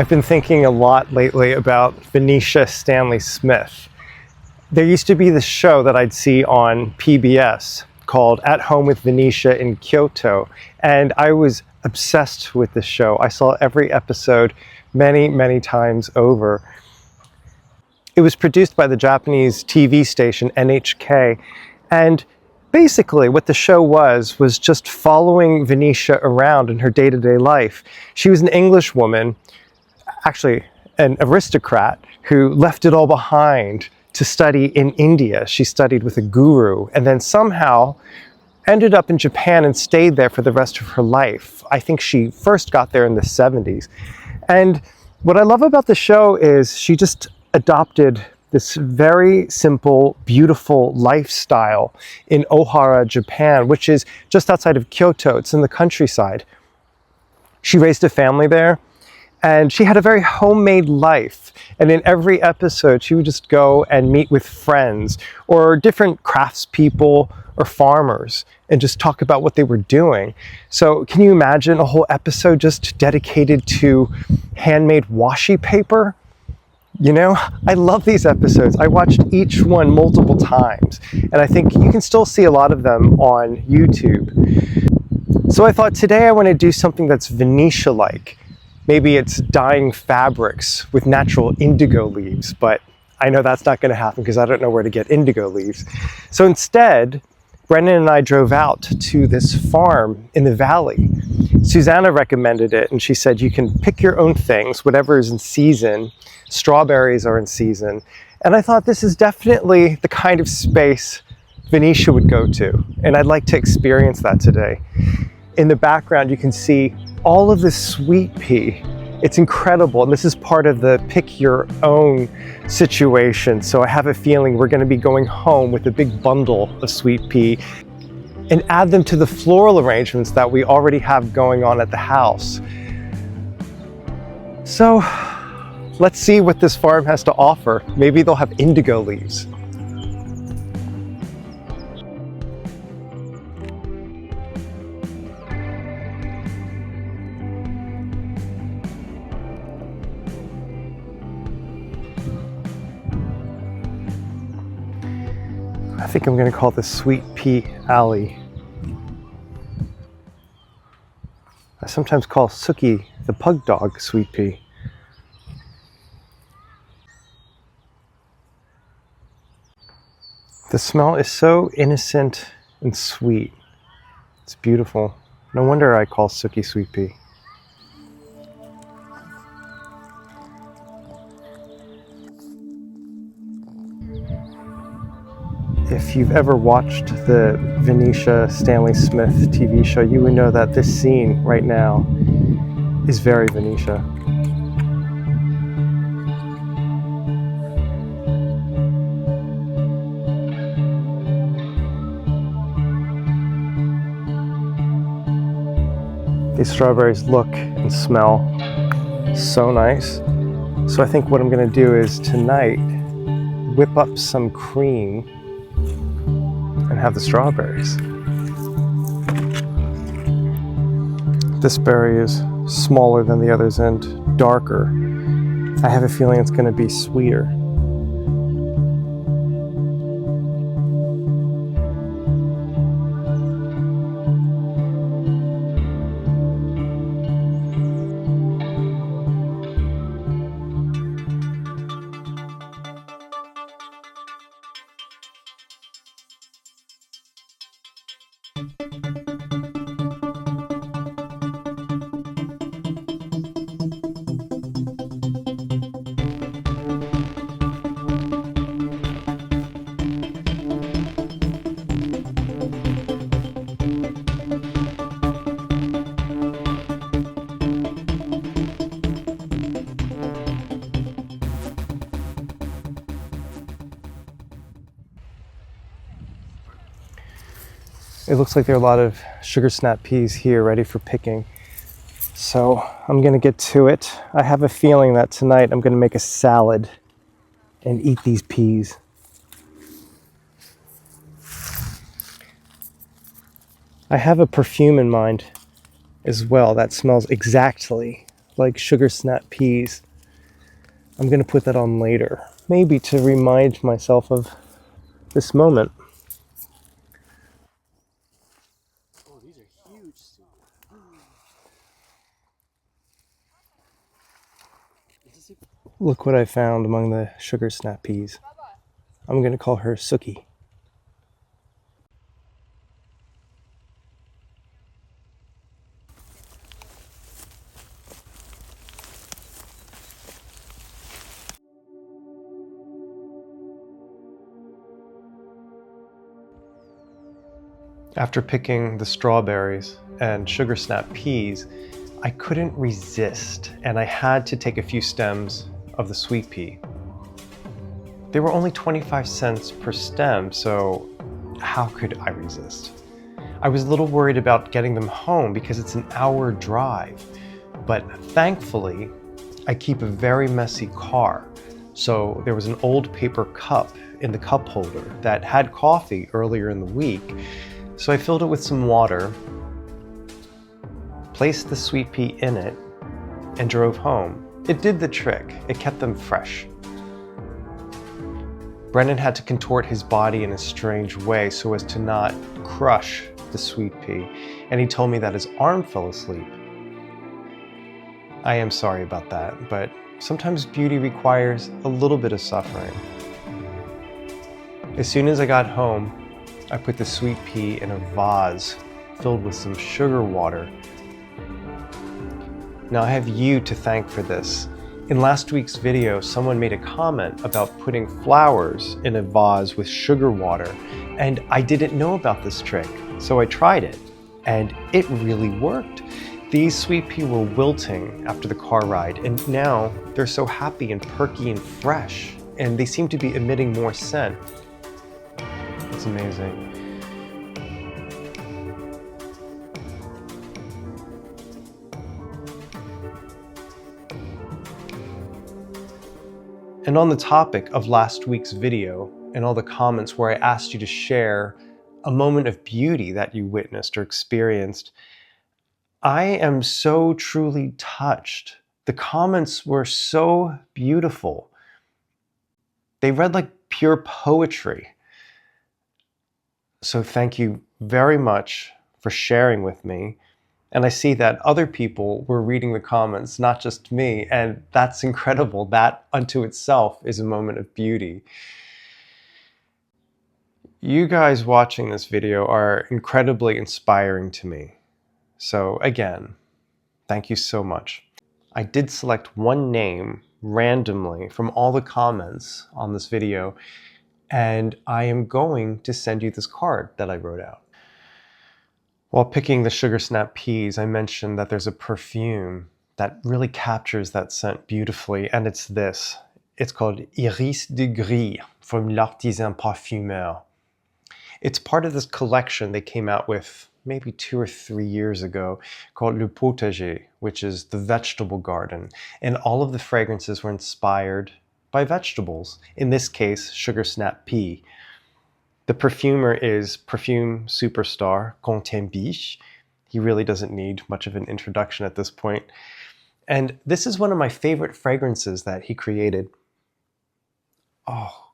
I've been thinking a lot lately about Venetia Stanley-Smith. There used to be this show that I'd see on PBS called At Home with Venetia in Kyoto, and I was obsessed with this show. I saw every episode many times over. It was produced by the Japanese TV station NHK, and basically what the show was just following Venetia around in her day-to-day life. She was an English woman, actually an aristocrat, who left it all behind to study in India. She studied with a guru and then somehow ended up in Japan and stayed there for the rest of her life. I think she first got there in the 70s. And what I love about the show is she just adopted this very simple, beautiful lifestyle in Ohara, Japan, which is just outside of Kyoto. It's in the countryside. She raised a family there, and she had a very homemade life. And in every episode, she would just go and meet with friends or different craftspeople or farmers and just talk about what they were doing. So can you imagine a whole episode just dedicated to handmade washi paper? You know, I love these episodes. I watched each one multiple times, and I think you can still see a lot of them on YouTube. So I thought today I want to do something that's Venetia-like. Maybe it's dyeing fabrics with natural indigo leaves, but I know that's not going to happen because I don't know where to get indigo leaves. So instead, Brennan and I drove out to this farm in the valley. Susanna recommended it, and she said you can pick your own things, whatever is in season. Strawberries are in season. And I thought this is definitely the kind of space Venetia would go to, and I'd like to experience that today. In the background, you can see all of this sweet pea. It's incredible, and this is part of the pick your own situation. So I have a feeling we're going to be going home with a big bundle of sweet pea and add them to the floral arrangements that we already have going on at the house. So let's see what this farm has to offer. Maybe they'll have indigo leaves. I think I'm going to call this Sweet Pea Alley. I sometimes call Suki, the pug dog, Sweet Pea. The smell is so innocent and sweet. It's beautiful. No wonder I call Suki Sweet Pea. If you've ever watched the Venetia Stanley-Smith TV show, you would know that this scene right now is very Venetia. These strawberries look and smell so nice. So I think what I'm going to do is tonight whip up some cream and have the strawberries. This berry is smaller than the others and darker. I have a feeling it's going to be sweeter. It looks like there are a lot of sugar snap peas here ready for picking. So I'm gonna get to it. I have a feeling that tonight I'm gonna make a salad and eat these peas. I have a perfume in mind as well that smells exactly like sugar snap peas. I'm going to put that on later, maybe to remind myself of this moment. Oh, these are huge. Look what I found among the sugar snap peas. I'm going to call her Suki. After picking the strawberries and sugar snap peas, I couldn't resist, and I had to take a few stems of the sweet pea. They were only 25 cents per stem, so how could I resist? I was a little worried about getting them home because it's an hour drive, but thankfully, I keep a very messy car, so there was an old paper cup in the cup holder that had coffee earlier in the week. So I filled it with some water, placed the sweet pea in it, and drove home. It did the trick. It kept them fresh. Brennan had to contort his body in a strange way so as to not crush the sweet pea, and he told me that his arm fell asleep. I am sorry about that, but sometimes beauty requires a little bit of suffering. As soon as I got home, I put the sweet pea in a vase filled with some sugar water. Now I have you to thank for this. In last week's video, someone made a comment about putting flowers in a vase with sugar water, and I didn't know about this trick, so I tried it, and it really worked. These sweet pea were wilting after the car ride, and now they're so happy and perky and fresh, and they seem to be emitting more scent. It's amazing. And on the topic of last week's video and all the comments where I asked you to share a moment of beauty that you witnessed or experienced, I am so truly touched. The comments were so beautiful. They read like pure poetry. So thank you very much for sharing with me. And I see that other people were reading the comments, not just me, and that's incredible. That unto itself is a moment of beauty. You guys watching this video are incredibly inspiring to me. So again, thank you so much. I did select one name randomly from all the comments on this video, and I am going to send you this card that I wrote out. While picking the sugar snap peas, I mentioned that there's a perfume that really captures that scent beautifully, and it's this. It's called Iris de Gris from L'Artisan Parfumeur. It's part of this collection they came out with maybe 2 or 3 years ago called Le Potager, which is the vegetable garden. And all of the fragrances were inspired by vegetables, in this case, sugar snap pea. The perfumer is perfume superstar Quentin Bisch. He really doesn't need much of an introduction at this point. And this is one of my favorite fragrances that he created. Oh,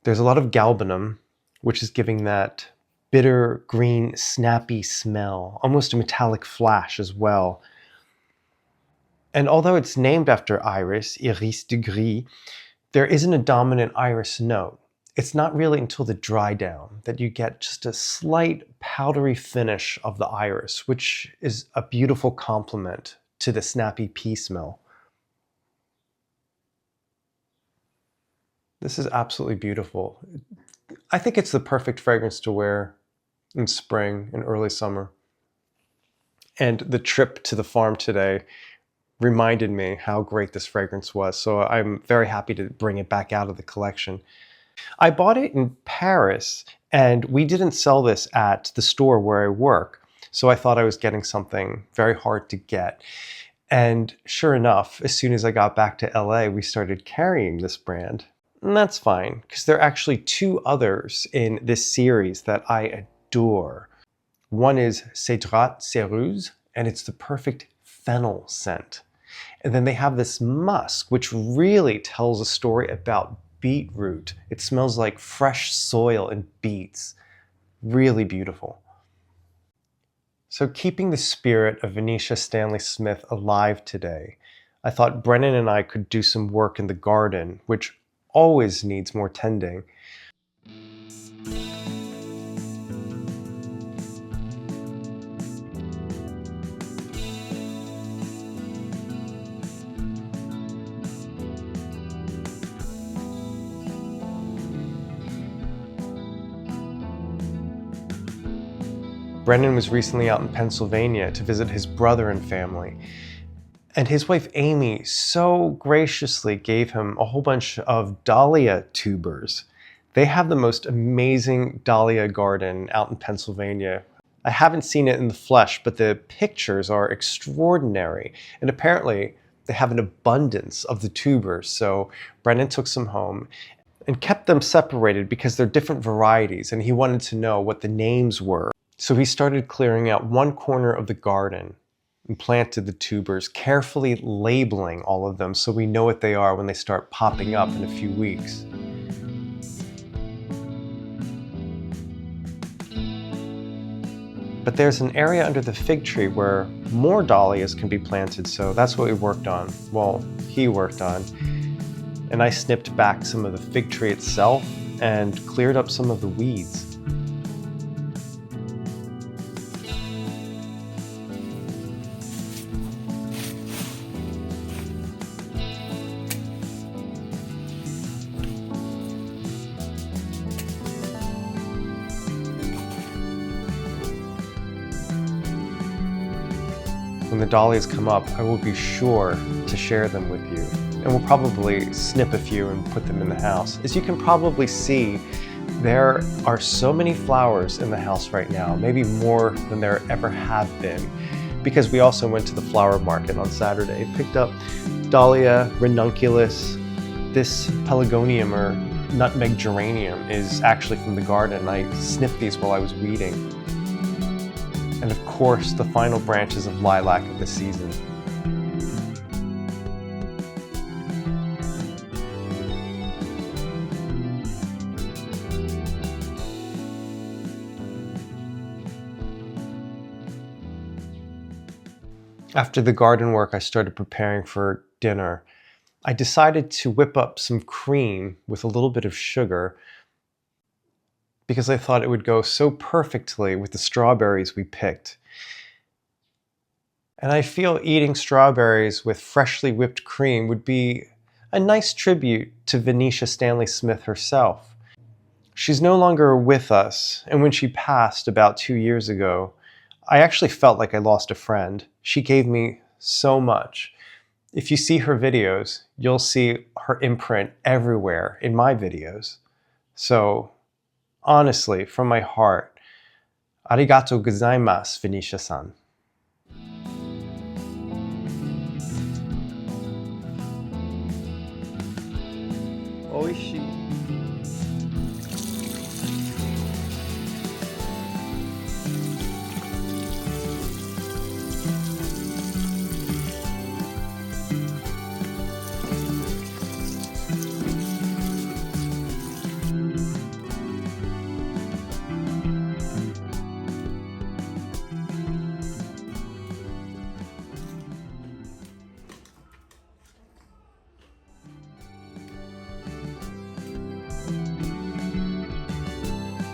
there's a lot of galbanum, which is giving that bitter, green, snappy smell, almost a metallic flash as well. And although it's named after Iris, Iris de Gris, there isn't a dominant iris note. It's not really until the dry down that you get just a slight powdery finish of the iris, which is a beautiful complement to the snappy pea smell. This is absolutely beautiful. I think it's the perfect fragrance to wear in spring and early summer. And the trip to the farm today reminded me how great this fragrance was, so I'm very happy to bring it back out of the collection. I bought it in Paris, and we didn't sell this at the store where I work, so I thought I was getting something very hard to get. And sure enough, as soon as I got back to LA, we started carrying this brand. And that's fine, because there are actually 2 others in this series that I adore. One is Cédrate Céreuse, and it's the perfect fennel scent. And then they have this musk, which really tells a story about beetroot. It smells like fresh soil and beets. Really beautiful. So keeping the spirit of Venetia Stanley-Smith alive today, I thought Brennan and I could do some work in the garden, which always needs more tending. Brennan was recently out in Pennsylvania to visit his brother and family. And his wife Amy so graciously gave him a whole bunch of Dahlia tubers. They have the most amazing Dahlia garden out in Pennsylvania. I haven't seen it in the flesh, but the pictures are extraordinary. And apparently they have an abundance of the tubers. So Brennan took some home and kept them separated because they're different varieties, and he wanted to know what the names were. So he started clearing out one corner of the garden and planted the tubers, carefully labeling all of them so we know what they are when they start popping up in a few weeks. But there's an area under the fig tree where more dahlias can be planted, so that's what we worked on. Well, he worked on. And I snipped back some of the fig tree itself and cleared up some of the weeds. When the dahlias come up, I will be sure to share them with you. And we'll probably snip a few and put them in the house. As you can probably see, there are so many flowers in the house right now, maybe more than there ever have been, because we also went to the flower market on Saturday, picked up Dahlia, ranunculus. This pelargonium or nutmeg geranium is actually from the garden. I snipped these while I was weeding. And of course, the final branches of lilac of the season. After the garden work, I started preparing for dinner. I decided to whip up some cream with a little bit of sugar because I thought it would go so perfectly with the strawberries we picked. And I feel eating strawberries with freshly whipped cream would be a nice tribute to Venetia Stanley-Smith herself. She's no longer with us, and when she passed about 2 years ago, I actually felt like I lost a friend. She gave me so much. If you see her videos, you'll see her imprint everywhere in my videos. So, honestly, from my heart, arigatou gozaimasu, Venetia-san. Oishii.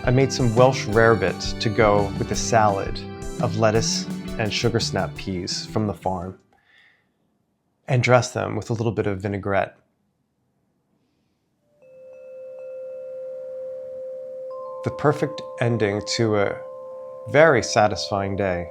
I made some Welsh rarebit to go with a salad of lettuce and sugar snap peas from the farm and dressed them with a little bit of vinaigrette. The perfect ending to a very satisfying day.